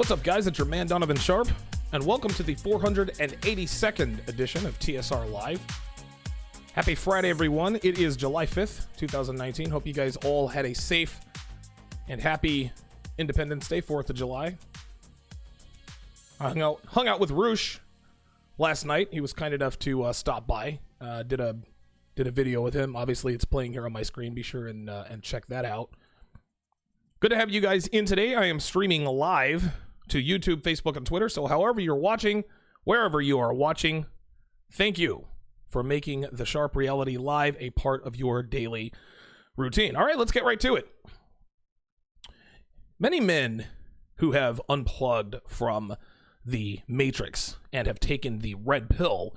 What's up, guys? It's your man, Donovan Sharpe, and welcome to the 482nd edition of TSR Live. Happy Friday, everyone. It is July 5th, 2019. Hope you guys all had a safe and happy Independence Day, 4th of July. I hung out with Roosh last night. He was kind enough to stop by. Did a video with him. Obviously, it's playing here on my screen. Be sure and check that out. Good to have you guys in today. I am streaming live to YouTube, Facebook, and Twitter. So however you're watching, wherever you are watching, thank you for making the Sharpe Reality Live a part of your daily routine. All right, let's get right to it. Many men who have unplugged from the Matrix and have taken the red pill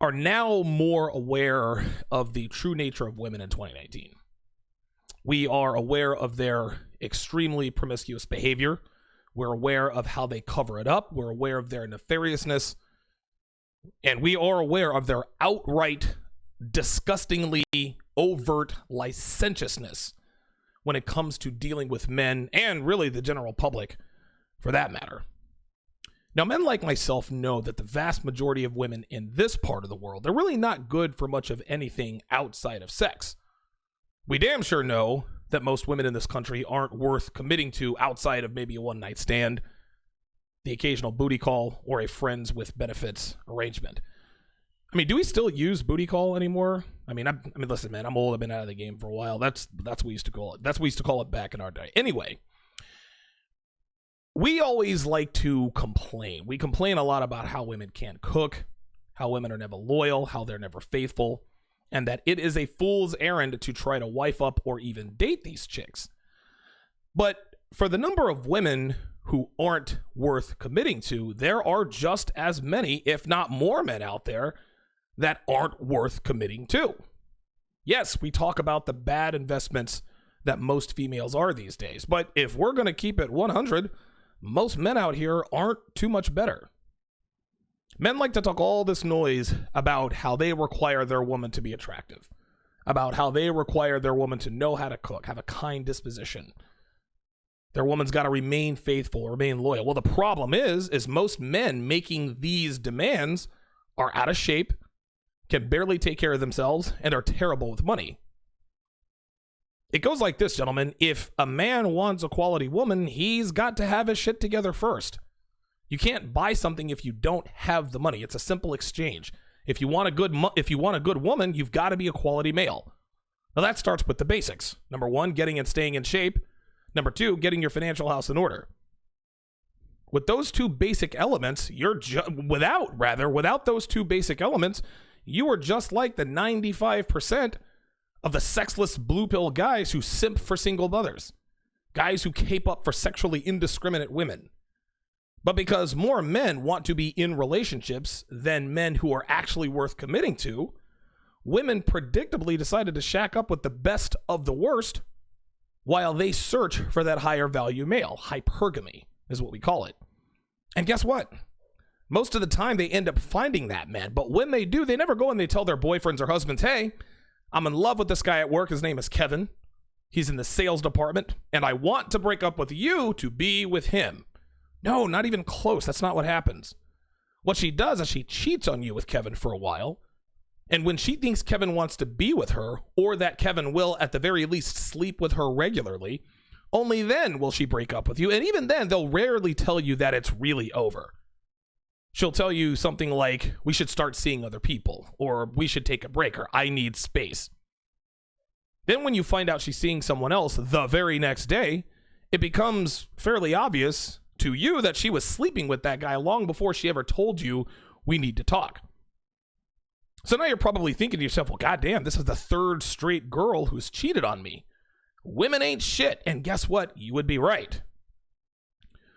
are now more aware of the true nature of women in 2019. We are aware of their extremely promiscuous behavior. We're aware of how they cover it up. We're aware of their nefariousness. And we are aware of their outright, disgustingly overt licentiousness when it comes to dealing with men and really the general public for that matter. Now, men like myself know that the vast majority of women in this part of the world, they're really not good for much of anything outside of sex. We damn sure know that most women in this country aren't worth committing to outside of maybe a one-night stand, the occasional booty call, or a friends with benefits arrangement. I mean, do we still use booty call anymore? I mean, listen, man, I'm old. I've been out of the game for a while. That's what we used to call it. That's what we used to call it back in our day. Anyway, we always like to complain. We complain a lot about how women can't cook, how women are never loyal, how they're never faithful, and that it is a fool's errand to try to wife up or even date these chicks. But for the number of women who aren't worth committing to, there are just as many, if not more, men out there that aren't worth committing to. Yes, we talk about the bad investments that most females are these days, but if we're going to keep it 100, most men out here aren't too much better. Men like to talk all this noise about how they require their woman to be attractive, about how they require their woman to know how to cook, have a kind disposition. Their woman's got to remain faithful, remain loyal. Well, the problem is most men making these demands are out of shape, can barely take care of themselves, and are terrible with money. It goes like this, gentlemen. If a man wants a quality woman, he's got to have his shit together first. You can't buy something if you don't have the money. It's a simple exchange. If you want a good woman, you've got to be a quality male. Now that starts with the basics. Number one, getting and staying in shape. Number two, getting your financial house in order. With those two basic elements, without those two basic elements, you are just like the 95% of the sexless blue pill guys who simp for single mothers, guys who cape up for sexually indiscriminate women. But because more men want to be in relationships than men who are actually worth committing to, women predictably decided to shack up with the best of the worst while they search for that higher value male. Hypergamy is what we call it. And guess what? Most of the time they end up finding that man. But when they do, they never go and they tell their boyfriends or husbands, hey, I'm in love with this guy at work. His name is Kevin. He's in the sales department, and I want to break up with you to be with him. No, not even close. That's not what happens. What she does is she cheats on you with Kevin for a while, and when she thinks Kevin wants to be with her, or that Kevin will at the very least sleep with her regularly, only then will she break up with you, and even then they'll rarely tell you that it's really over. She'll tell you something like, we should start seeing other people, or we should take a break, or I need space. Then when you find out she's seeing someone else the very next day, it becomes fairly obvious to you that she was sleeping with that guy long before she ever told you, we need to talk. So now you're probably thinking to yourself, well, goddamn, this is the third straight girl who's cheated on me. Women ain't shit. And guess what? You would be right.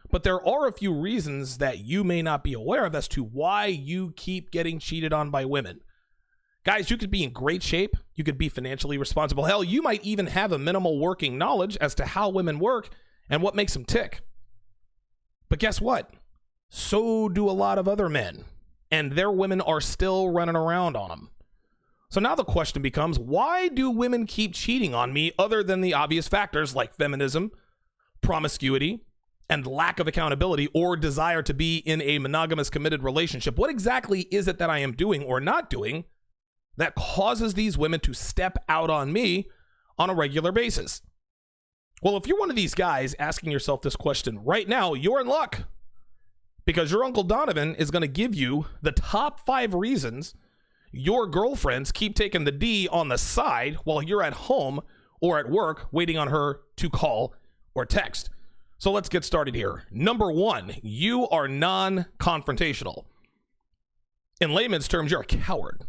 But there are a few reasons that you may not be aware of as to why you keep getting cheated on by women. Guys, you could be in great shape. You could be financially responsible. Hell, you might even have a minimal working knowledge as to how women work and what makes them tick. But guess what? So do a lot of other men, and their women are still running around on them. So now the question becomes, why do women keep cheating on me other than the obvious factors like feminism, promiscuity, and lack of accountability or desire to be in a monogamous committed relationship. What exactly is it that I am doing or not doing that causes these women to step out on me on a regular basis? Well, if you're one of these guys asking yourself this question right now, you're in luck, because your Uncle Donovan is going to give you the top 5 reasons your girlfriends keep taking the D on the side while you're at home or at work waiting on her to call or text. So let's get started here. Number 1, you are non-confrontational. In layman's terms, you're a coward.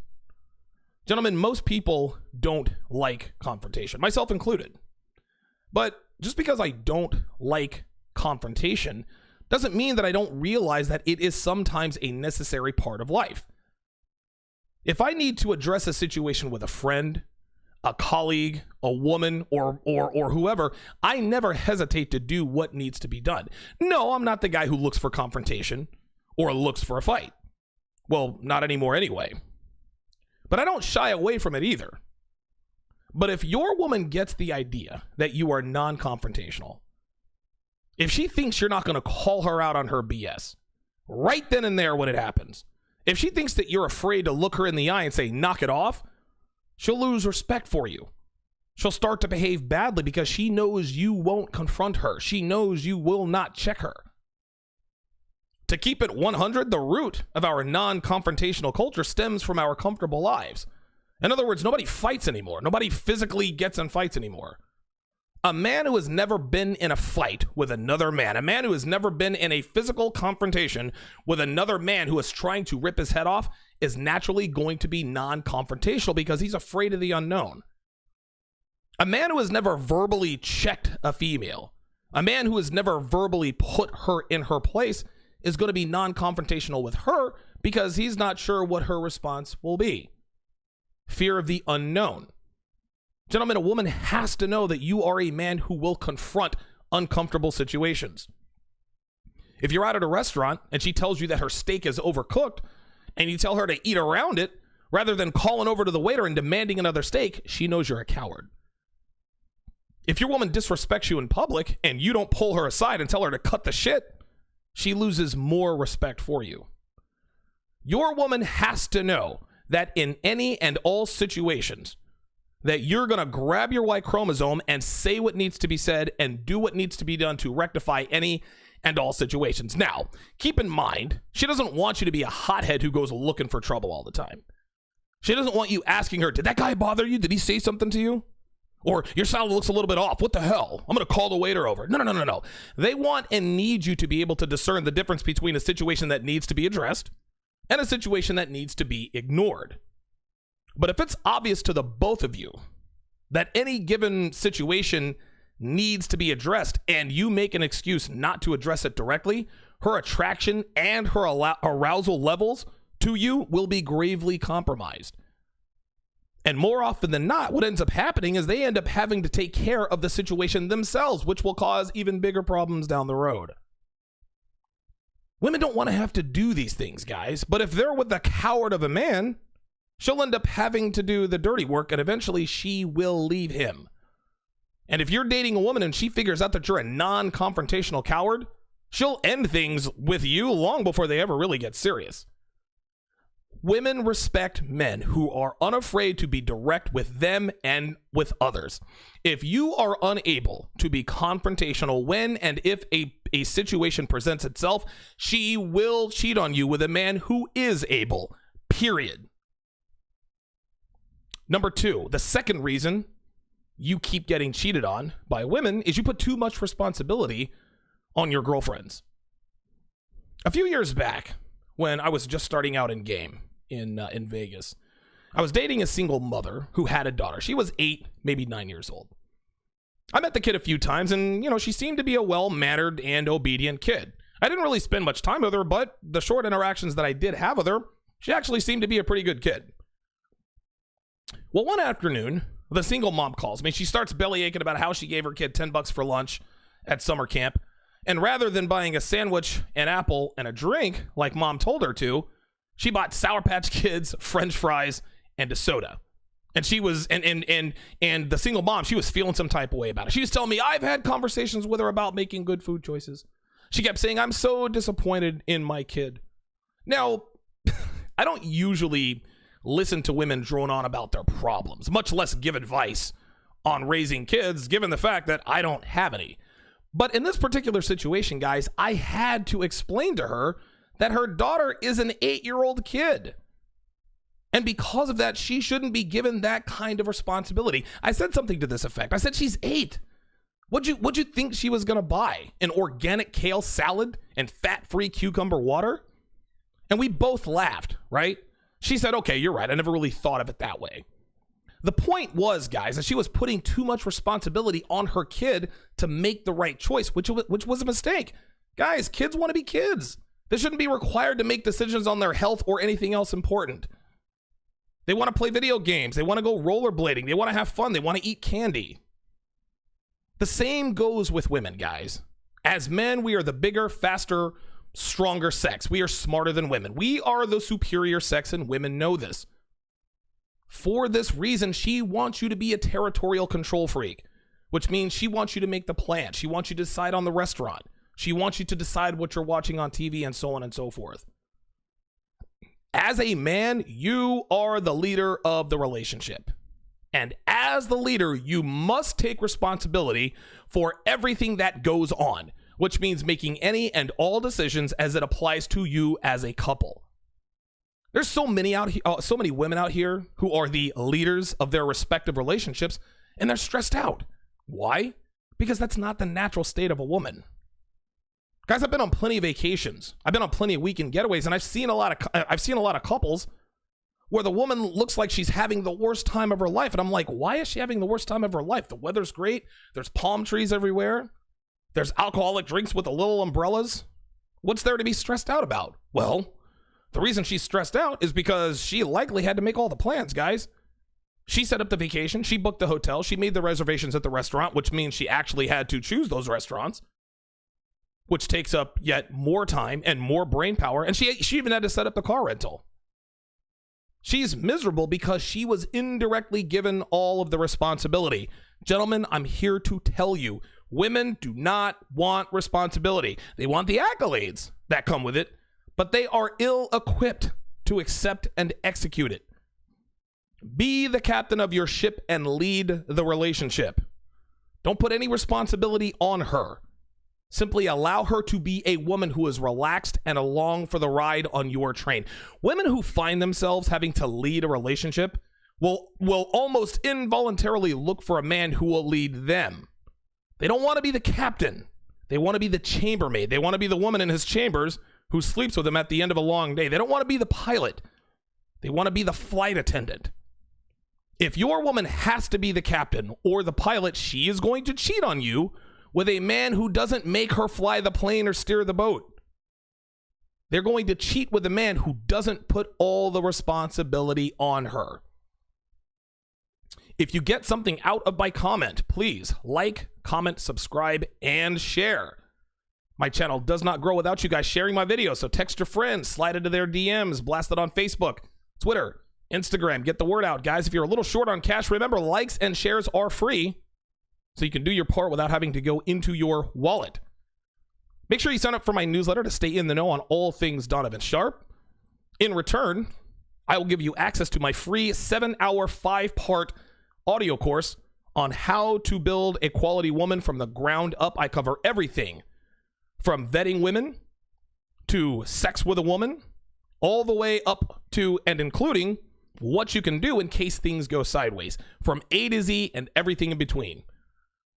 Gentlemen, most people don't like confrontation, myself included. But just because I don't like confrontation doesn't mean that I don't realize that it is sometimes a necessary part of life. If I need to address a situation with a friend, a colleague, a woman, or whoever, I never hesitate to do what needs to be done. No, I'm not the guy who looks for confrontation or looks for a fight. Well, not anymore anyway. But I don't shy away from it either. But if your woman gets the idea that you are non-confrontational, if she thinks you're not going to call her out on her BS right then and there when it happens, if she thinks that you're afraid to look her in the eye and say, knock it off, she'll lose respect for you. She'll start to behave badly because she knows you won't confront her. She knows you will not check her. To keep it 100, the root of our non-confrontational culture stems from our comfortable lives. In other words, nobody fights anymore. Nobody physically gets in fights anymore. A man who has never been in a fight with another man, a man who has never been in a physical confrontation with another man who is trying to rip his head off, is naturally going to be non-confrontational because he's afraid of the unknown. A man who has never verbally checked a female, a man who has never verbally put her in her place, is going to be non-confrontational with her because he's not sure what her response will be. Fear of the unknown. Gentlemen, a woman has to know that you are a man who will confront uncomfortable situations. If you're out at a restaurant and she tells you that her steak is overcooked and you tell her to eat around it rather than calling over to the waiter and demanding another steak, she knows you're a coward. If your woman disrespects you in public and you don't pull her aside and tell her to cut the shit, she loses more respect for you. Your woman has to know that in any and all situations that you're going to grab your Y chromosome and say what needs to be said and do what needs to be done to rectify any and all situations. Now, keep in mind, she doesn't want you to be a hothead who goes looking for trouble all the time. She doesn't want you asking her, did that guy bother you? Did he say something to you? Or your salad looks a little bit off. What the hell? I'm going to call the waiter over. No. They want and need you to be able to discern the difference between a situation that needs to be addressed and a situation that needs to be ignored. But if it's obvious to the both of you that any given situation needs to be addressed and you make an excuse not to address it directly, her attraction and her arousal levels to you will be gravely compromised. And more often than not, what ends up happening is they end up having to take care of the situation themselves, which will cause even bigger problems down the road. Women don't want to have to do these things, guys, but if they're with the coward of a man, she'll end up having to do the dirty work and eventually she will leave him. And if you're dating a woman and she figures out that you're a non-confrontational coward, she'll end things with you long before they ever really get serious. Women respect men who are unafraid to be direct with them and with others. If you are unable to be confrontational when and if a situation presents itself, she will cheat on you with a man who is able, period. Number 2, the second reason you keep getting cheated on by women is you put too much responsibility on your girlfriends. A few years back, when I was just starting out in game in Vegas, I was dating a single mother who had a daughter. She was 8, maybe 9 years old. I met the kid a few times and, she seemed to be a well-mannered and obedient kid. I didn't really spend much time with her, but the short interactions that I did have with her, she actually seemed to be a pretty good kid. Well, one afternoon, the single mom calls me. She starts belly aching about how she gave her kid $10 for lunch at summer camp. And rather than buying a sandwich, an apple, and a drink like mom told her to, she bought Sour Patch Kids, French fries, and a soda. And she was, and the single mom, she was feeling some type of way about it. She was telling me, I've had conversations with her about making good food choices. She kept saying, I'm so disappointed in my kid. Now, I don't usually listen to women drone on about their problems, much less give advice on raising kids, given the fact that I don't have any. But in this particular situation, guys, I had to explain to her that her daughter is an 8-year-old kid. And because of that, she shouldn't be given that kind of responsibility. I said something to this effect. I said, she's 8. What'd you think she was going to buy? An organic kale salad and fat-free cucumber water? And we both laughed, right? She said, okay, you're right. I never really thought of it that way. The point was, guys, that she was putting too much responsibility on her kid to make the right choice, which was a mistake. Guys, kids want to be kids. They shouldn't be required to make decisions on their health or anything else important. They want to play video games. They want to go rollerblading. They want to have fun. They want to eat candy. The same goes with women, guys. As men, we are the bigger, faster, stronger sex. We are smarter than women. We are the superior sex, and women know this. For this reason, she wants you to be a territorial control freak, which means she wants you to make the plan. She wants you to decide on the restaurant. She wants you to decide what you're watching on TV and so on and so forth. As a man, you are the leader of the relationship. And as the leader, you must take responsibility for everything that goes on, which means making any and all decisions as it applies to you as a couple. There's so many women out here who are the leaders of their respective relationships, and they're stressed out. Why? Because that's not the natural state of a woman. Guys, I've been on plenty of vacations. I've been on plenty of weekend getaways, and I've seen a lot of couples where the woman looks like she's having the worst time of her life, and I'm like, why is she having the worst time of her life? The weather's great. There's palm trees everywhere. There's alcoholic drinks with the little umbrellas. What's there to be stressed out about? Well, the reason she's stressed out is because she likely had to make all the plans, guys. She set up the vacation. She booked the hotel. She made the reservations at the restaurant, which means she actually had to choose those restaurants, which takes up yet more time and more brain power. And she even had to set up the car rental. She's miserable because she was indirectly given all of the responsibility. Gentlemen, I'm here to tell you, women do not want responsibility. They want the accolades that come with it, but they are ill-equipped to accept and execute it. Be the captain of your ship and lead the relationship. Don't put any responsibility on her. Simply allow her to be a woman who is relaxed and along for the ride on your train. Women who find themselves having to lead a relationship will almost involuntarily look for a man who will lead them. They don't want to be the captain. They want to be the chambermaid. They want to be the woman in his chambers who sleeps with him at the end of a long day. They don't want to be the pilot. They want to be the flight attendant. If your woman has to be the captain or the pilot, she is going to cheat on you with a man who doesn't make her fly the plane or steer the boat. They're going to cheat with a man who doesn't put all the responsibility on her. If you get something out of my comment, please like, comment, subscribe, and share. My channel does not grow without you guys sharing my videos, so text your friends, slide into their DMs, blast it on Facebook, Twitter, Instagram. Get the word out, guys. If you're a little short on cash, remember, likes and shares are free, so you can do your part without having to go into your wallet. Make sure you sign up for my newsletter to stay in the know on all things Donovan Sharpe. In return, I will give you access to my free 7-hour, 5-part audio course on how to build a quality woman from the ground up. I cover everything from vetting women to sex with a woman, all the way up to and including what you can do in case things go sideways, from A to Z and everything in between.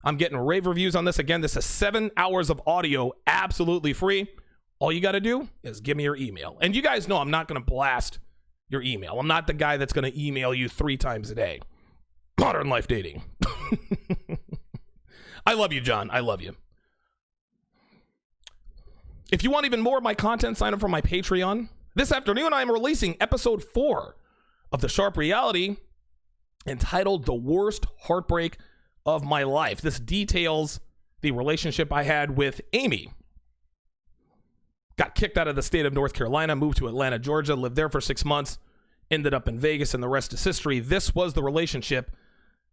I'm getting rave reviews on this. Again, this is 7 hours of audio, absolutely free. All you got to do is give me your email. And you guys know I'm not going to blast your email. I'm not the guy that's going to email you 3 times a day. Modern life dating. I love you, John. I love you. If you want even more of my content, sign up for my Patreon. This afternoon, I am releasing episode 4 of the Sharpe Reality, entitled The Worst Heartbreak of My Life. This details the relationship I had with Amy. Got kicked out of the state of North Carolina, moved to Atlanta, Georgia, lived there for 6 months, ended up in Vegas, and the rest is history. This was the relationship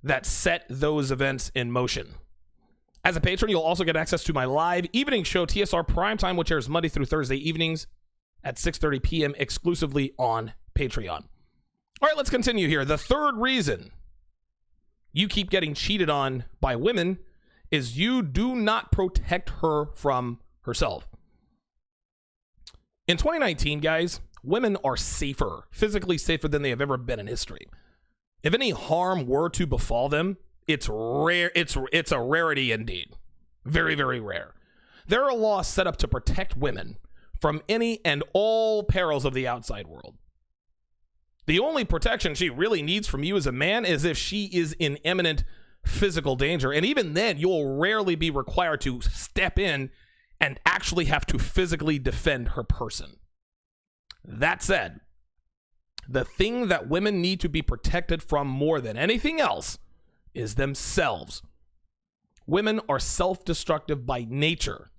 that set those events in motion. As a patron, you'll also get access to my live evening show, TSR Primetime, which airs Monday through Thursday evenings at 6:30 p.m. exclusively on Patreon. All right, let's continue here. The third reason you keep getting cheated on by women is you do not protect her from herself. In 2019, guys, women are safer, physically safer than they have ever been in history. If any harm were to befall them, it's rare. It's a rarity indeed. Very, very rare. There are laws set up to protect women from any and all perils of the outside world. The only protection she really needs from you as a man is if she is in imminent physical danger. And even then, you'll rarely be required to step in and actually have to physically defend her person. That said, the thing that women need to be protected from more than anything else is themselves. Women are self-destructive by nature,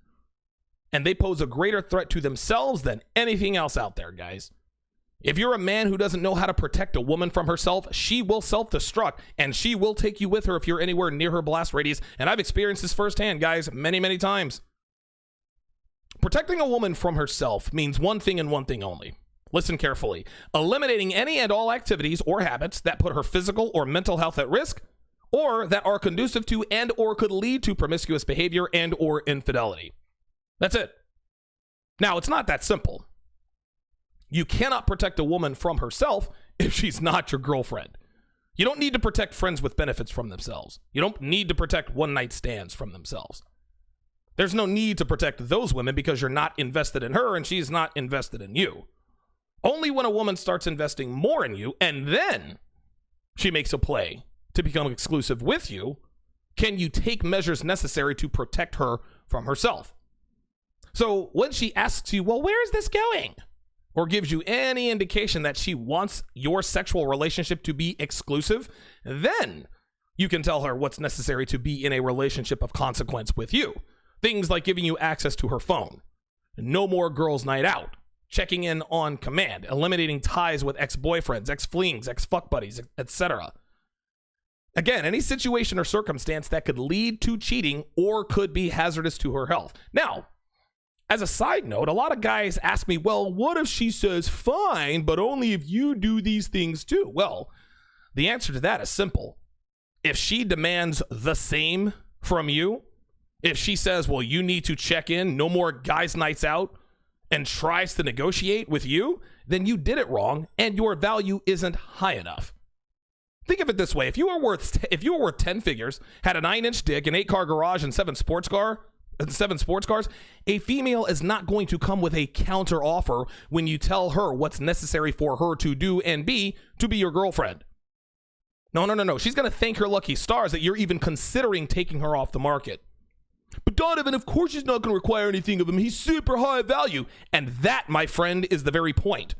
and they pose a greater threat to themselves than anything else out there, guys. If you're a man who doesn't know how to protect a woman from herself, she will self-destruct, and she will take you with her if you're anywhere near her blast radius. And I've experienced this firsthand, guys, many, many times. Protecting a woman from herself means one thing and one thing only. Listen carefully. Eliminating any and all activities or habits that put her physical or mental health at risk, or that are conducive to and or could lead to promiscuous behavior and or infidelity. That's it. Now, it's not that simple. You cannot protect a woman from herself if she's not your girlfriend. You don't need to protect friends with benefits from themselves. You don't need to protect one-night stands from themselves. There's no need to protect those women because you're not invested in her and she's not invested in you. Only when a woman starts investing more in you and then she makes a play to become exclusive with you, can you take measures necessary to protect her from herself. So when she asks you, well, where is this going? Or gives you any indication that she wants your sexual relationship to be exclusive, then you can tell her what's necessary to be in a relationship of consequence with you. Things like giving you access to her phone, no more girls' night out, checking in on command, eliminating ties with ex-boyfriends, ex-flings, ex-fuck buddies, etc. Again, any situation or circumstance that could lead to cheating or could be hazardous to her health. Now, as a side note, a lot of guys ask me, well, what if she says fine, but only if you do these things too? Well, the answer to that is simple. If she demands the same from you, if she says, well, you need to check in, no more guys' nights out, and tries to negotiate with you, then you did it wrong and your value isn't high enough. Think of it this way. If you were worth 10 figures, had a 9-inch dick, an 8-car garage, and 7 sports cars, a female is not going to come with a counter offer when you tell her what's necessary for her to do and be to be your girlfriend. No. She's going to thank her lucky stars that you're even considering taking her off the market. But Donovan, of course she's not going to require anything of him. He's super high value. And that, my friend, is the very point.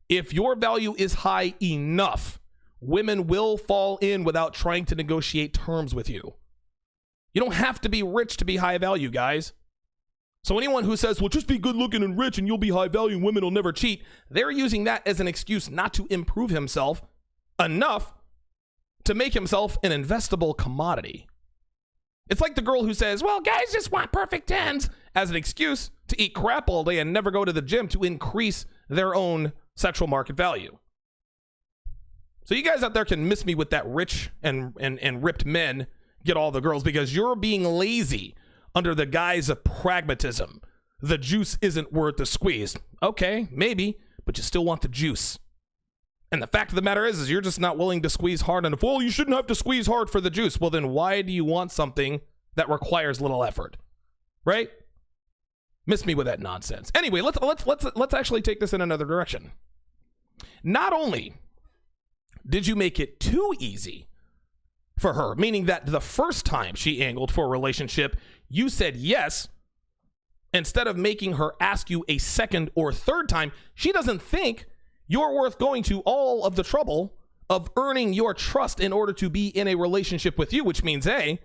If your value is high enough, women will fall in without trying to negotiate terms with you. You don't have to be rich to be high value, guys. So anyone who says, well, just be good looking and rich and you'll be high value and women will never cheat, they're using that as an excuse not to improve himself enough to make himself an investable commodity. It's like the girl who says, well, guys just want perfect 10s as an excuse to eat crap all day and never go to the gym to increase their own sexual market value. So you guys out there can miss me with that rich and ripped men get all the girls because you're being lazy under the guise of pragmatism. The juice isn't worth the squeeze. Okay, maybe, but you still want the juice. And the fact of the matter is you're just not willing to squeeze hard enough. Well, you shouldn't have to squeeze hard for the juice. Well, then why do you want something that requires little effort? Right? Miss me with that nonsense. Anyway, let's actually take this in another direction. Not only did you make it too easy for her, meaning that the first time she angled for a relationship, you said yes, instead of making her ask you a second or third time, she doesn't think you're worth going to all of the trouble of earning your trust in order to be in a relationship with you, which means A,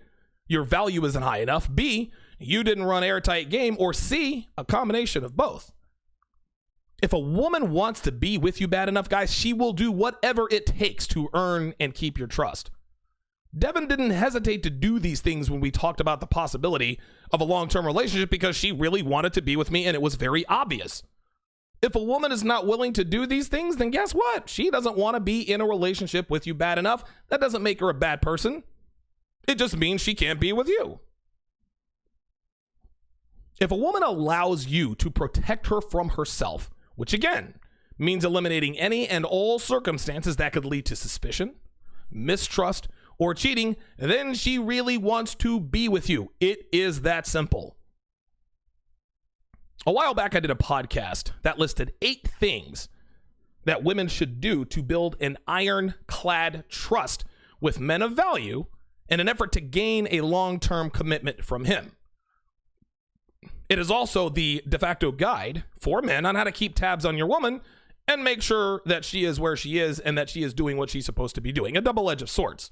your value isn't high enough, B, you didn't run airtight game, or C, a combination of both. If a woman wants to be with you bad enough, guys, she will do whatever it takes to earn and keep your trust. Devin didn't hesitate to do these things when we talked about the possibility of a long-term relationship because she really wanted to be with me and it was very obvious. If a woman is not willing to do these things, then guess what? She doesn't want to be in a relationship with you bad enough. That doesn't make her a bad person. It just means she can't be with you. If a woman allows you to protect her from herself, which again means eliminating any and all circumstances that could lead to suspicion, mistrust, or cheating, then she really wants to be with you. It is that simple. A while back, I did a podcast that listed 8 things that women should do to build an ironclad trust with men of value in an effort to gain a long-term commitment from him. It is also the de facto guide for men on how to keep tabs on your woman and make sure that she is where she is and that she is doing what she's supposed to be doing. A double edge of sorts.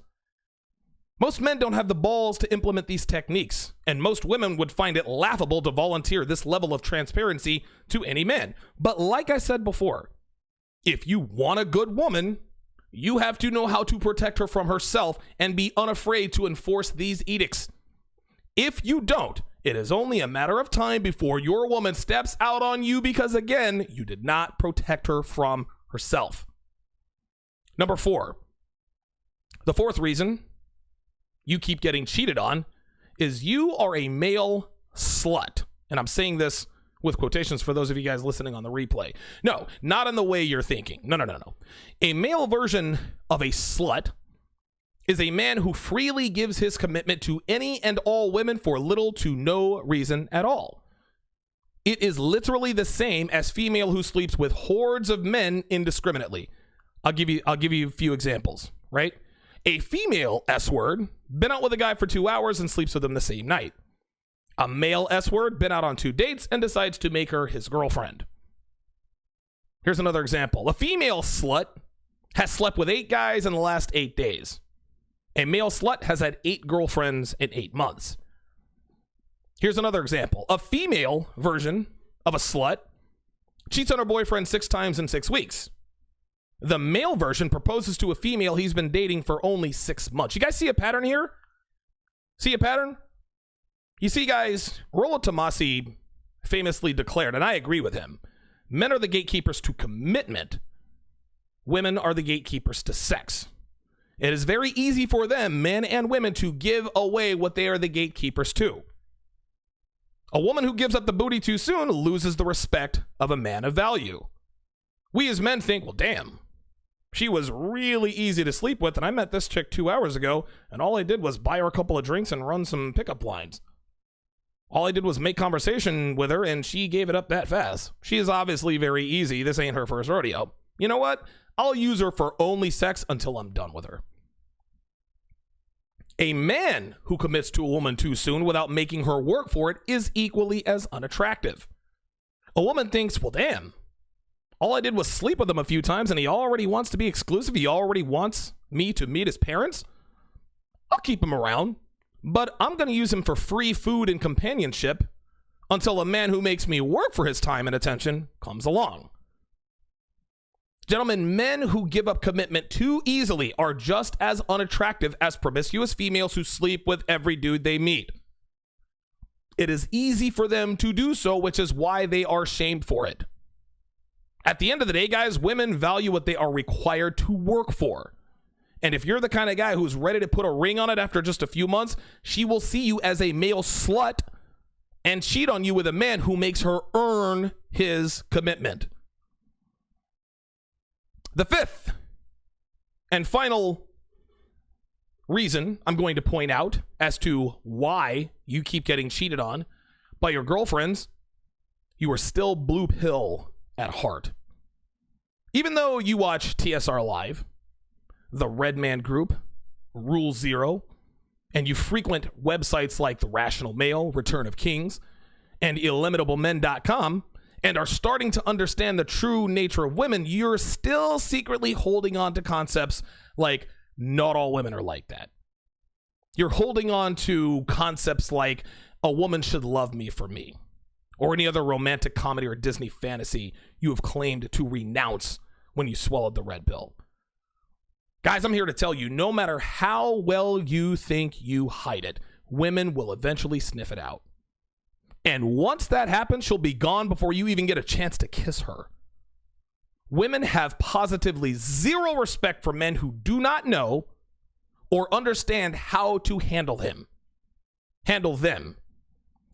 Most men don't have the balls to implement these techniques, and most women would find it laughable to volunteer this level of transparency to any man. But like I said before, if you want a good woman, you have to know how to protect her from herself and be unafraid to enforce these edicts. If you don't, it is only a matter of time before your woman steps out on you because, again, you did not protect her from herself. Number 4. The 4th reason you keep getting cheated on is you are a male slut. And I'm saying this with quotations for those of you guys listening on the replay. No, not in the way you're thinking. No. A male version of a slut is a man who freely gives his commitment to any and all women for little to no reason at all. It is literally the same as female who sleeps with hordes of men indiscriminately. I'll give you a few examples, right? A female S-word, been out with a guy for 2 hours and sleeps with him the same night. A male S-word, been out on 2 dates and decides to make her his girlfriend. Here's another example. A female slut has slept with 8 guys in the last 8 days. A male slut has had 8 girlfriends in 8 months. Here's another example. A female version of a slut cheats on her boyfriend 6 times in 6 weeks. The male version proposes to a female he's been dating for only 6 months. You guys see a pattern here? See a pattern? You see, guys, Rollo Tomasi famously declared, and I agree with him, men are the gatekeepers to commitment. Women are the gatekeepers to sex. It is very easy for them, men and women, to give away what they are the gatekeepers to. A woman who gives up the booty too soon loses the respect of a man of value. We as men think, well, damn, she was really easy to sleep with, and I met this chick 2 hours ago, and all I did was buy her a couple of drinks and run some pickup lines. All I did was make conversation with her, and she gave it up that fast. She is obviously very easy. This ain't her first rodeo. You know what? I'll use her for only sex until I'm done with her. A man who commits to a woman too soon without making her work for it is equally as unattractive. A woman thinks, well, damn, all I did was sleep with him a few times and he already wants to be exclusive. He already wants me to meet his parents. I'll keep him around, but I'm going to use him for free food and companionship until a man who makes me work for his time and attention comes along. Gentlemen, men who give up commitment too easily are just as unattractive as promiscuous females who sleep with every dude they meet. It is easy for them to do so, which is why they are shamed for it. At the end of the day, guys, women value what they are required to work for. And if you're the kind of guy who's ready to put a ring on it after just a few months, she will see you as a male slut and cheat on you with a man who makes her earn his commitment. The 5th and final reason I'm going to point out as to why you keep getting cheated on by your girlfriends, you are still blue pill at heart. Even though you watch TSR Live, The Red Man Group, Rule Zero, and you frequent websites like The Rational Male, Return of Kings, and illimitablemen.com, and are starting to understand the true nature of women, you're still secretly holding on to concepts like not all women are like that. You're holding on to concepts like a woman should love me for me, or any other romantic comedy or Disney fantasy you have claimed to renounce when you swallowed the red pill. Guys, I'm here to tell you, no matter how well you think you hide it, women will eventually sniff it out. And once that happens, she'll be gone before you even get a chance to kiss her. Women have positively zero respect for men who do not know or understand how to handle them.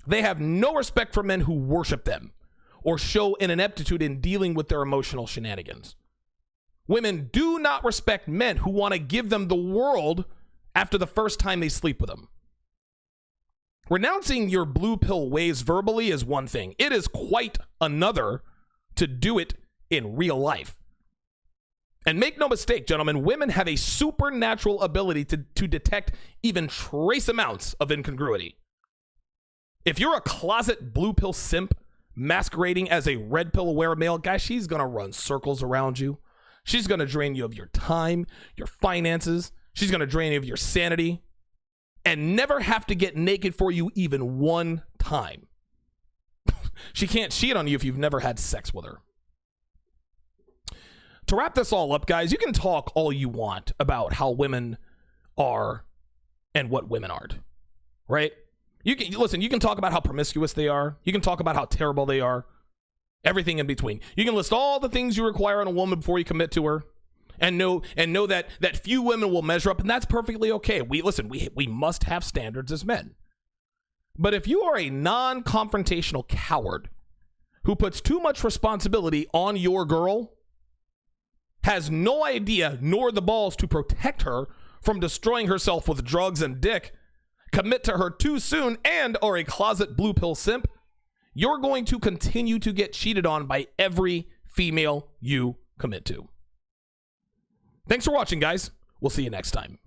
They have no respect for men who worship them or show an ineptitude in dealing with their emotional shenanigans. Women do not respect men who want to give them the world after the first time they sleep with them. Renouncing your blue pill ways verbally is one thing. It is quite another to do it in real life. And make no mistake, gentlemen, women have a supernatural ability to detect even trace amounts of incongruity. If you're a closet blue pill simp masquerading as a red pill aware male, guys, she's going to run circles around you. She's going to drain you of your time, your finances. She's going to drain you of your sanity and never have to get naked for you even one time. She can't cheat on you if you've never had sex with her. To wrap this all up, guys, you can talk all you want about how women are and what women aren't, right? You can talk about how promiscuous they are. You can talk about how terrible they are. Everything in between. You can list all the things you require in a woman before you commit to her, and know that few women will measure up, and that's perfectly okay. We must have standards as men. But if you are a non-confrontational coward who puts too much responsibility on your girl, has no idea nor the balls to protect her from destroying herself with drugs and dick, commit to her too soon, and are a closet blue pill simp, you're going to continue to get cheated on by every female you commit to. Thanks for watching, guys. We'll see you next time.